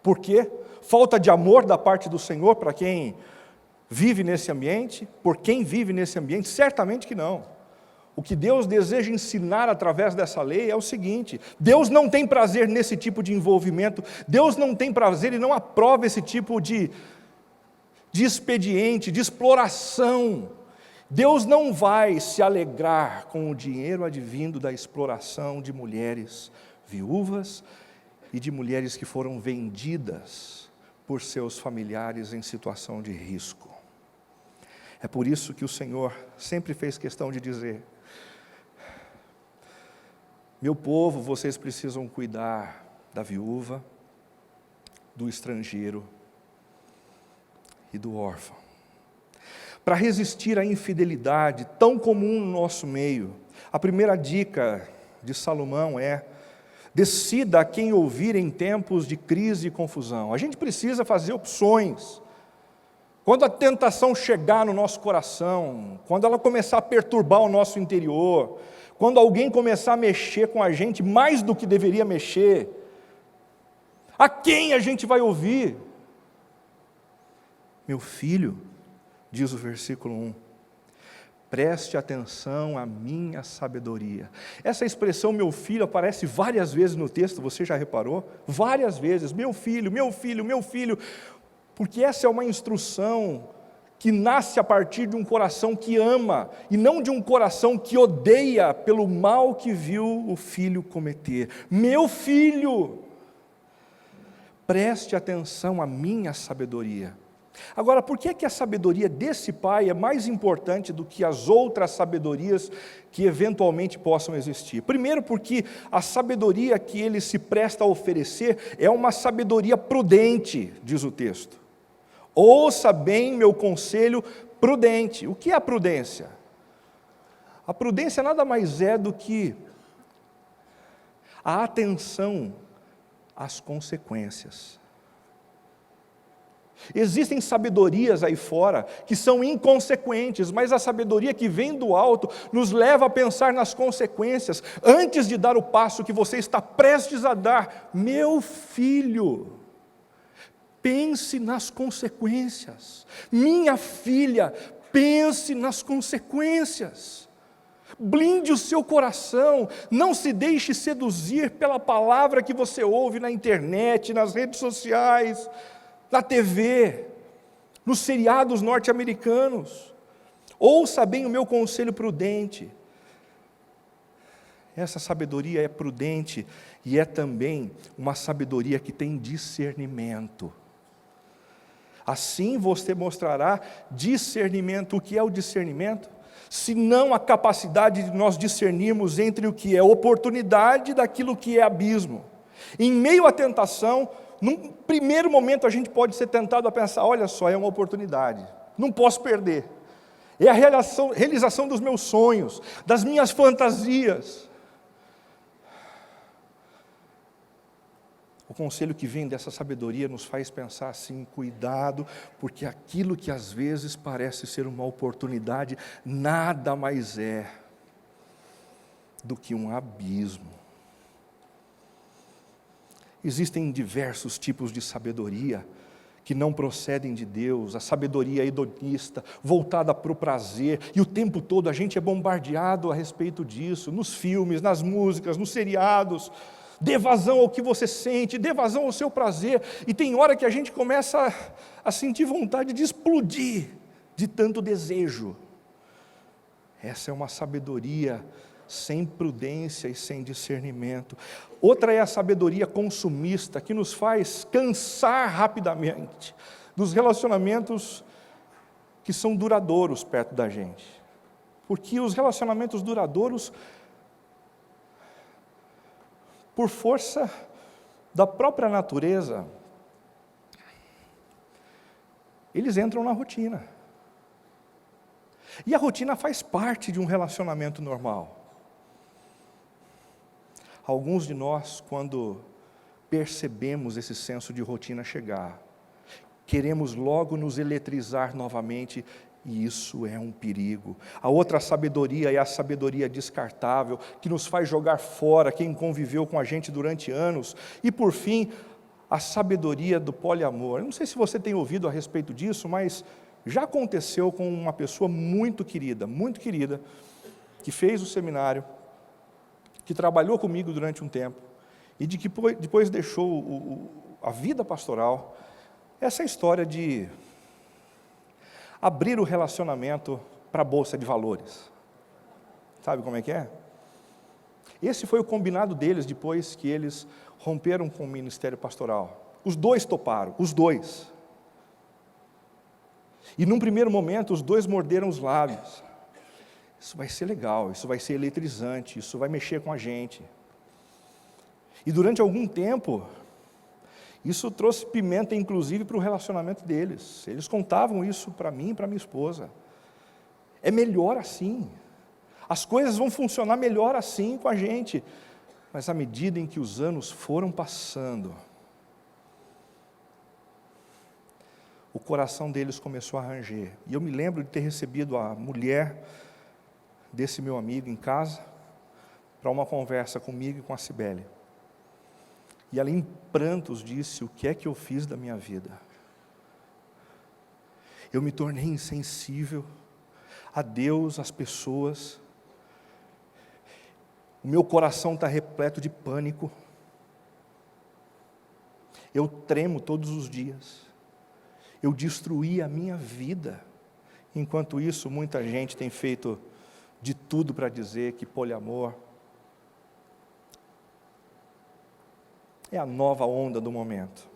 Por quê? Falta de amor da parte do Senhor para quem vive nesse ambiente? Por quem vive nesse ambiente? Certamente que não. O que Deus deseja ensinar através dessa lei é o seguinte: Deus não tem prazer nesse tipo de envolvimento, Deus não tem prazer e não aprova esse tipo de expediente, de exploração. Deus não vai se alegrar com o dinheiro advindo da exploração de mulheres viúvas e de mulheres que foram vendidas por seus familiares em situação de risco. É por isso que o Senhor sempre fez questão de dizer: meu povo, vocês precisam cuidar da viúva, do estrangeiro e do órfão. Para resistir à infidelidade tão comum no nosso meio, A primeira dica de Salomão é: decida a quem ouvir em tempos de crise e confusão. A gente precisa fazer opções. Quando a tentação chegar no nosso coração, quando ela começar a perturbar o nosso interior, quando alguém começar a mexer com a gente mais do que deveria mexer, a quem a gente vai ouvir? Meu filho, diz o versículo 1, preste atenção à minha sabedoria. Essa expressão, meu filho, aparece várias vezes no texto, você já reparou? Várias vezes, meu filho, meu filho, meu filho, porque essa é uma instrução que nasce a partir de um coração que ama, e não de um coração que odeia pelo mal que viu o filho cometer. Meu filho, preste atenção à minha sabedoria. Agora, por que a sabedoria desse pai é mais importante do que as outras sabedorias que eventualmente possam existir? Primeiro, porque a sabedoria que ele se presta a oferecer é uma sabedoria prudente, diz o texto. Ouça bem meu conselho prudente. O que é a prudência? A prudência nada mais é do que a atenção às consequências. Existem sabedorias aí fora que são inconsequentes, mas a sabedoria que vem do alto nos leva a pensar nas consequências, antes de dar o passo que você está prestes a dar. Meu filho, pense nas consequências. Minha filha, pense nas consequências. Blinde o seu coração, não se deixe seduzir pela palavra que você ouve na internet, nas redes sociais, na TV, nos seriados norte-americanos. Ouça bem o meu conselho prudente. Essa sabedoria é prudente e é também uma sabedoria que tem discernimento. Assim você mostrará discernimento. O que é o discernimento? Se não a capacidade de nós discernirmos entre o que é oportunidade daquilo que é abismo. Em meio à tentação, num primeiro momento a gente pode ser tentado a pensar, olha só, é uma oportunidade, não posso perder. É a realização dos meus sonhos, das minhas fantasias. O conselho que vem dessa sabedoria nos faz pensar assim, cuidado, porque aquilo que às vezes parece ser uma oportunidade, nada mais é do que um abismo. Existem diversos tipos de sabedoria que não procedem de Deus, a sabedoria hedonista, voltada para o prazer, e o tempo todo a gente é bombardeado a respeito disso, nos filmes, nas músicas, nos seriados. Dê vazão ao que você sente, dê vazão ao seu prazer, e tem hora que a gente começa a sentir vontade de explodir, de tanto desejo. Essa é uma sabedoria sem prudência e sem discernimento. Outra é a sabedoria consumista, que nos faz cansar rapidamente dos relacionamentos que são duradouros perto da gente. Porque os relacionamentos duradouros, por força da própria natureza, eles entram na rotina. E a rotina faz parte de um relacionamento normal. Alguns de nós, quando percebemos esse senso de rotina chegar, queremos logo nos eletrizar novamente, e isso é um perigo. A outra sabedoria é a sabedoria descartável, que nos faz jogar fora quem conviveu com a gente durante anos. E por fim, a sabedoria do poliamor. Eu não sei se você tem ouvido a respeito disso, mas já aconteceu com uma pessoa muito querida, que fez o seminário, que trabalhou comigo durante um tempo, e de que depois deixou a vida pastoral. Essa história de abrir o relacionamento para a bolsa de valores. Sabe como é que é? Esse foi o combinado deles depois que eles romperam com o ministério pastoral. Os dois toparam, os dois. E num primeiro momento os dois morderam os lábios. Isso vai ser legal, isso vai ser eletrizante, isso vai mexer com a gente. E durante algum tempo, isso trouxe pimenta, inclusive, para o relacionamento deles. Eles contavam isso para mim e para minha esposa. É melhor assim. As coisas vão funcionar melhor assim com a gente. Mas à medida em que os anos foram passando, o coração deles começou a ranger. E eu me lembro de ter recebido a mulher desse meu amigo em casa, para uma conversa comigo e com a Cibele. E ela em prantos disse: o que é que eu fiz da minha vida? Eu me tornei insensível a Deus, às pessoas. O meu coração está repleto de pânico. Eu tremo todos os dias. Eu destruí a minha vida. Enquanto isso, muita gente tem feito de tudo para dizer que poliamor é a nova onda do momento.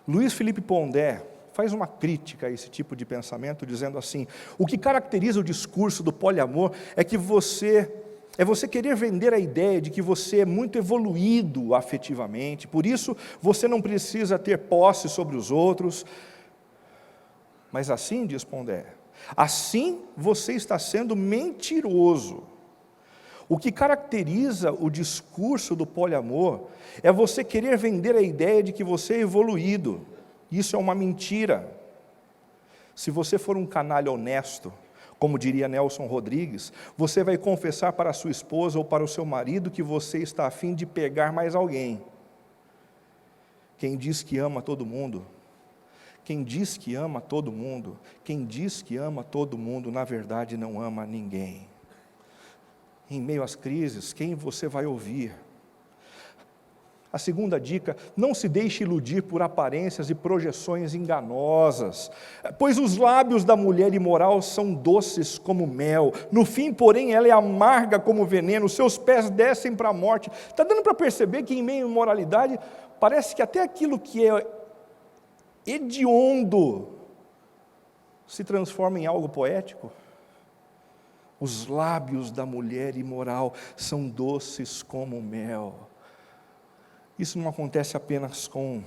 Luiz Felipe Pondé faz uma crítica a esse tipo de pensamento, dizendo assim: o que caracteriza o discurso do poliamor é que você querer vender a ideia de que você é muito evoluído afetivamente, por isso você não precisa ter posse sobre os outros. Mas assim, diz Pondé, assim você está sendo mentiroso. O que caracteriza o discurso do poliamor é você querer vender a ideia de que você é evoluído. Isso é uma mentira. Se você for um canalha honesto, como diria Nelson Rodrigues, você vai confessar para a sua esposa ou para o seu marido que você está a fim de pegar mais alguém. Quem diz que ama todo mundo, quem diz que ama todo mundo, quem diz que ama todo mundo, na verdade não ama ninguém. Em meio às crises, quem você vai ouvir? A segunda dica: não se deixe iludir por aparências e projeções enganosas, pois os lábios da mulher imoral são doces como mel, no fim, porém, ela é amarga como veneno, seus pés descem para a morte. Está dando para perceber que em meio à imoralidade, parece que até aquilo que é hediondo se transforma em algo poético? Os lábios da mulher imoral são doces como mel. Isso não acontece apenas com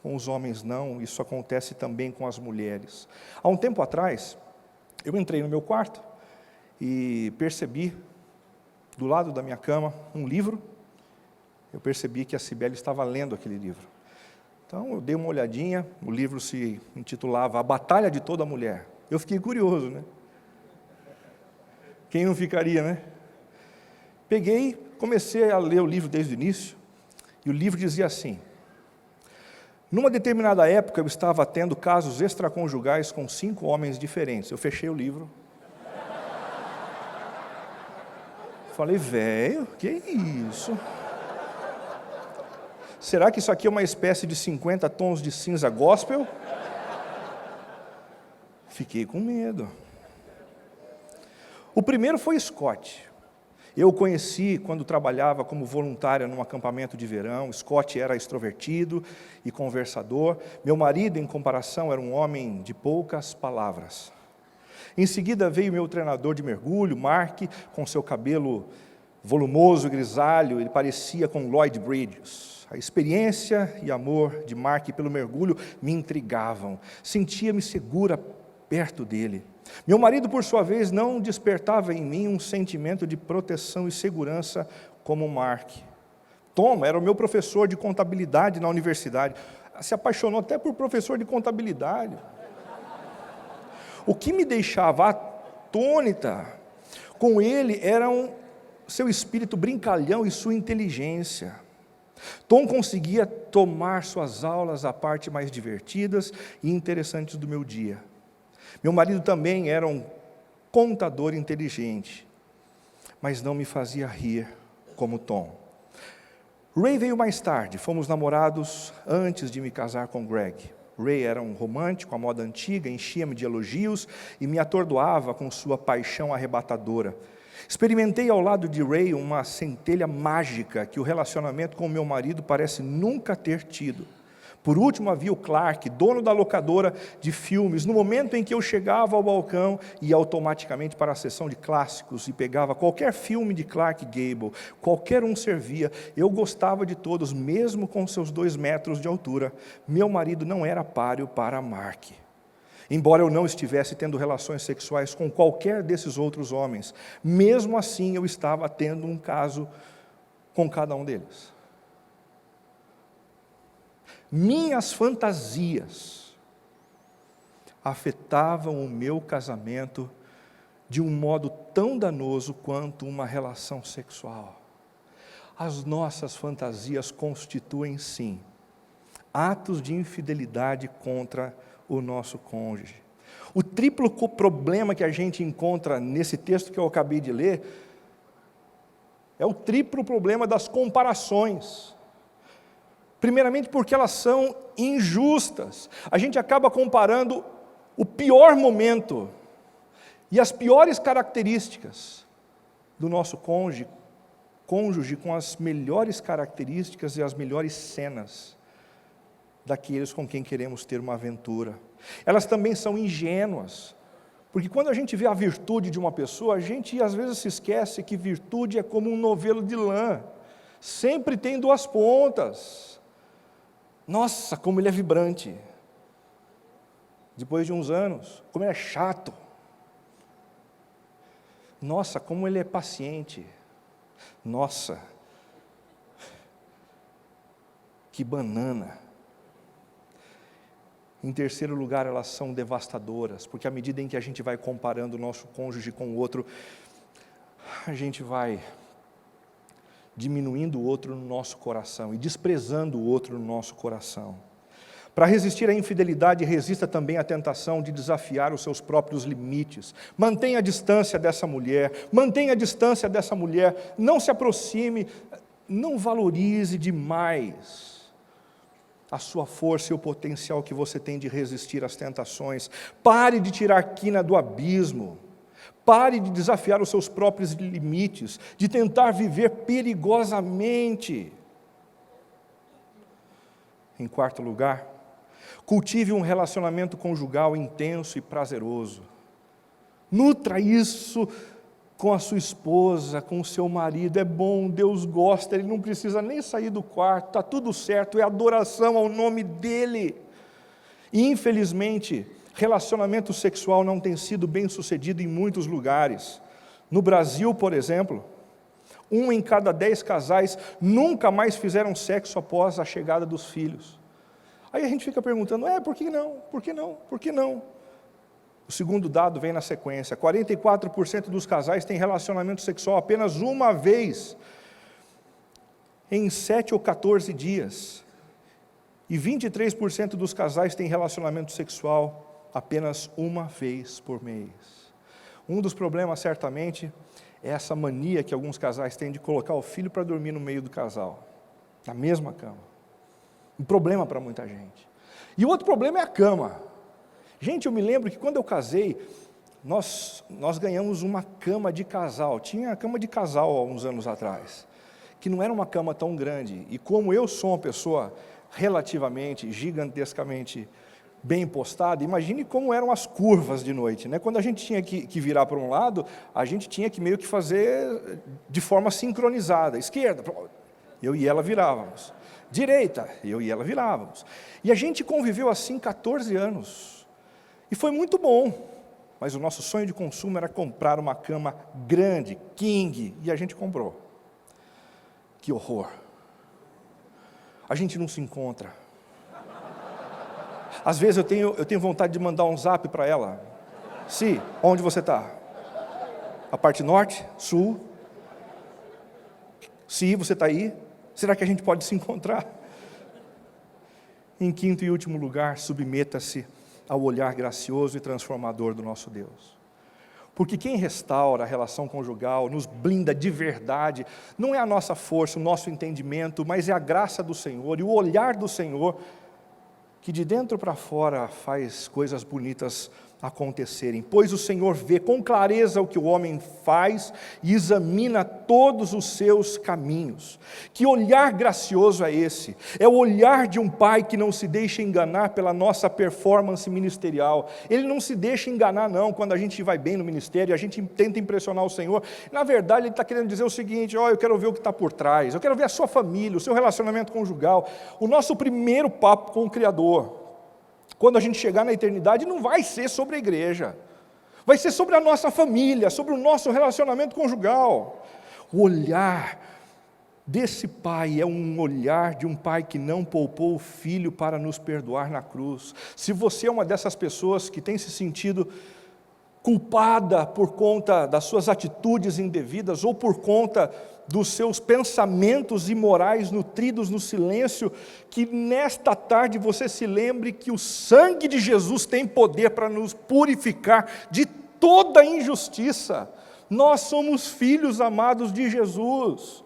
os homens, não. Isso acontece também com as mulheres. Há um tempo atrás, eu entrei no meu quarto e percebi, do lado da minha cama, um livro. Eu percebi que a Cibele estava lendo aquele livro. Então, eu dei uma olhadinha, o livro se intitulava A Batalha de Toda Mulher. Eu fiquei curioso, né? Quem não ficaria, né? Peguei, comecei a ler o livro desde o início, e o livro dizia assim: numa determinada época eu estava tendo casos extraconjugais com 5 homens diferentes. Eu fechei o livro. Falei: velho, que isso? Será que isso aqui é uma espécie de 50 tons de cinza gospel? Fiquei com medo. O primeiro foi Scott. Eu o conheci quando trabalhava como voluntária num acampamento de verão. Scott era extrovertido e conversador. Meu marido, em comparação, era um homem de poucas palavras. Em seguida veio meu treinador de mergulho, Mark, com seu cabelo volumoso e grisalho. Ele parecia com Lloyd Bridges. A experiência e amor de Mark pelo mergulho me intrigavam. Sentia-me segura perto dele. Meu marido, por sua vez, não despertava em mim um sentimento de proteção e segurança como Mark. Tom era o meu professor de contabilidade na universidade. Se apaixonou até por professor de contabilidade. O que me deixava atônita com ele era seu espírito brincalhão e sua inteligência. Tom conseguia tomar suas aulas à parte mais divertidas e interessantes do meu dia. Meu marido também era um contador inteligente, mas não me fazia rir como Tom. Ray veio mais tarde, fomos namorados antes de me casar com Greg. Ray era um romântico à moda antiga, enchia-me de elogios e me atordoava com sua paixão arrebatadora. Experimentei ao lado de Ray uma centelha mágica que o relacionamento com meu marido parece nunca ter tido. Por último havia o Clark, dono da locadora de filmes. No momento em que eu chegava ao balcão, ia automaticamente para a seção de clássicos e pegava qualquer filme de Clark Gable, qualquer um servia. Eu gostava de todos, mesmo com seus 2 metros de altura. Meu marido não era páreo para Mark. embora eu não estivesse tendo relações sexuais com qualquer desses outros homens, mesmo assim eu estava tendo um caso com cada um deles. Minhas fantasias afetavam o meu casamento de um modo tão danoso quanto uma relação sexual. As nossas fantasias constituem, sim, atos de infidelidade contra o nosso cônjuge. O triplo problema que a gente encontra nesse texto que eu acabei de ler é o triplo problema das comparações. Primeiramente porque elas são injustas. A gente acaba comparando o pior momento e as piores características do nosso cônjuge com as melhores características e as melhores cenas daqueles com quem queremos ter uma aventura. Elas também são ingênuas, porque quando a gente vê a virtude de uma pessoa, a gente às vezes se esquece que virtude é como um novelo de lã, sempre tem duas pontas. Nossa, como ele é vibrante. Depois de uns anos, como ele é chato. Nossa, como ele é paciente. Nossa, que banana. Em terceiro lugar, elas são devastadoras, porque à medida em que a gente vai comparando o nosso cônjuge com o outro, a gente vai diminuindo o outro no nosso coração e desprezando o outro no nosso coração. Para resistir à infidelidade, resista também à tentação de desafiar os seus próprios limites. Mantenha a distância dessa mulher, não se aproxime, não valorize demais a sua força e o potencial que você tem de resistir às tentações. Pare de tirar quina do abismo. Pare de desafiar os seus próprios limites, de tentar viver perigosamente. Em quarto lugar, cultive um relacionamento conjugal intenso e prazeroso. Nutra isso com a sua esposa, com o seu marido. É bom, Deus gosta, ele não precisa nem sair do quarto, está tudo certo, é adoração ao nome dEle. E infelizmente, relacionamento sexual não tem sido bem sucedido em muitos lugares. No Brasil, por exemplo, 1 em cada 10 casais nunca mais fizeram sexo após a chegada dos filhos. Aí a gente fica perguntando, por que não? Por que não? Por que não? O segundo dado vem na sequência, 44% dos casais têm relacionamento sexual apenas uma vez, em 7 ou 14 dias. E 23% dos casais têm relacionamento sexual apenas uma vez por mês. Um dos problemas, certamente, é essa mania que alguns casais têm de colocar o filho para dormir no meio do casal, na mesma cama. Um problema para muita gente. E o outro problema é a cama. Gente, eu me lembro que quando eu casei, nós ganhamos uma cama de casal. Tinha a cama de casal há uns anos atrás, que não era uma cama tão grande. E como eu sou uma pessoa relativamente, gigantescamente bem postada, imagine como eram as curvas de noite, né? Quando a gente tinha que virar para um lado, a gente tinha que meio que fazer de forma sincronizada. Esquerda, eu e ela virávamos. Direita, eu e ela virávamos. E a gente conviveu assim 14 anos. E foi muito bom. Mas o nosso sonho de consumo era comprar uma cama grande, king, e a gente comprou. Que horror. A gente não se encontra. Às vezes eu tenho vontade de mandar um zap para ela. Si, onde você está? A parte norte? Sul? Si, você está aí? Será que a gente pode se encontrar? Em quinto e último lugar, submeta-se ao olhar gracioso e transformador do nosso Deus. Porque quem restaura a relação conjugal, nos blinda de verdade, não é a nossa força, o nosso entendimento, mas é a graça do Senhor e o olhar do Senhor, que de dentro para fora faz coisas bonitas acontecerem. Pois o Senhor vê com clareza o que o homem faz e examina todos os seus caminhos. Que olhar gracioso é esse? É o olhar de um pai que não se deixa enganar pela nossa performance ministerial. Ele não se deixa enganar não, quando a gente vai bem no ministério, a gente tenta impressionar o Senhor. Na verdade, ele está querendo dizer o seguinte, eu quero ver o que está por trás, eu quero ver a sua família, o seu relacionamento conjugal, o nosso primeiro papo com o Criador. Quando a gente chegar na eternidade, não vai ser sobre a igreja. Vai ser sobre a nossa família, sobre o nosso relacionamento conjugal. O olhar desse pai é um olhar de um pai que não poupou o filho para nos perdoar na cruz. Se você é uma dessas pessoas que tem se sentido culpada por conta das suas atitudes indevidas ou por conta dos seus pensamentos imorais nutridos no silêncio, que nesta tarde você se lembre que o sangue de Jesus tem poder para nos purificar de toda injustiça. Nós somos filhos amados de Jesus.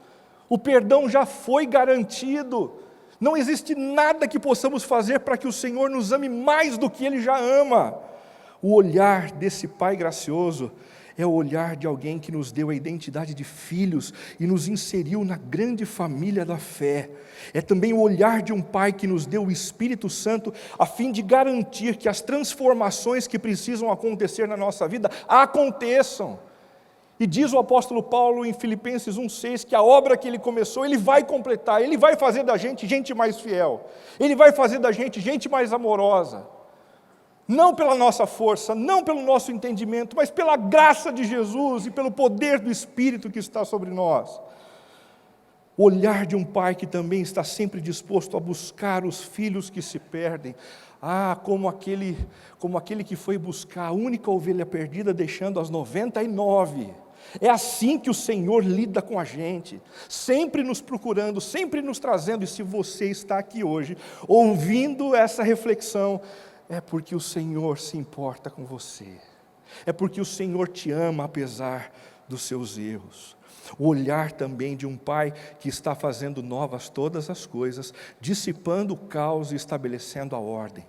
O perdão já foi garantido. Não existe nada que possamos fazer para que o Senhor nos ame mais do que Ele já ama. O olhar desse Pai gracioso é o olhar de alguém que nos deu a identidade de filhos e nos inseriu na grande família da fé. É também o olhar de um Pai que nos deu o Espírito Santo a fim de garantir que as transformações que precisam acontecer na nossa vida aconteçam. E diz o apóstolo Paulo em Filipenses 1,6 que a obra que ele começou, ele vai completar, ele vai fazer da gente gente mais fiel, ele vai fazer da gente gente mais amorosa. Não pela nossa força, não pelo nosso entendimento, mas pela graça de Jesus e pelo poder do Espírito que está sobre nós. O olhar de um pai que também está sempre disposto a buscar os filhos que se perdem. Como aquele que foi buscar a única ovelha perdida, deixando as 99. É assim que o Senhor lida com a gente, sempre nos procurando, sempre nos trazendo. E se você está aqui hoje, ouvindo essa reflexão, é porque o Senhor se importa com você. É porque o Senhor te ama apesar dos seus erros. O olhar também de um pai que está fazendo novas todas as coisas, dissipando o caos e estabelecendo a ordem.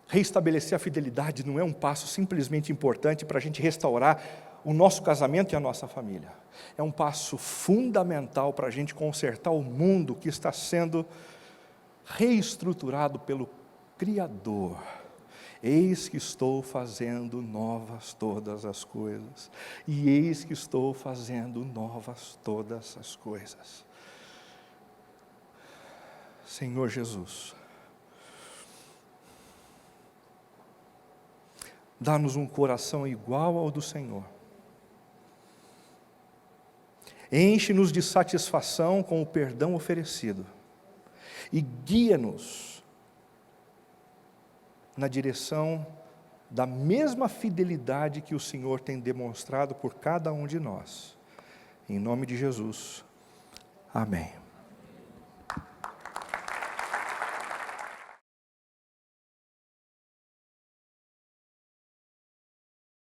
Reestabelecer a fidelidade não é um passo simplesmente importante para a gente restaurar o nosso casamento e a nossa família. É um passo fundamental para a gente consertar o mundo que está sendo reestruturado pelo Criador. Eis que estou fazendo novas todas as coisas, e eis que estou fazendo novas todas as coisas. Senhor Jesus, dá-nos um coração igual ao do Senhor. Enche-nos de satisfação com o perdão oferecido, e guia-nos na direção da mesma fidelidade que o Senhor tem demonstrado por cada um de nós. Em nome de Jesus. Amém.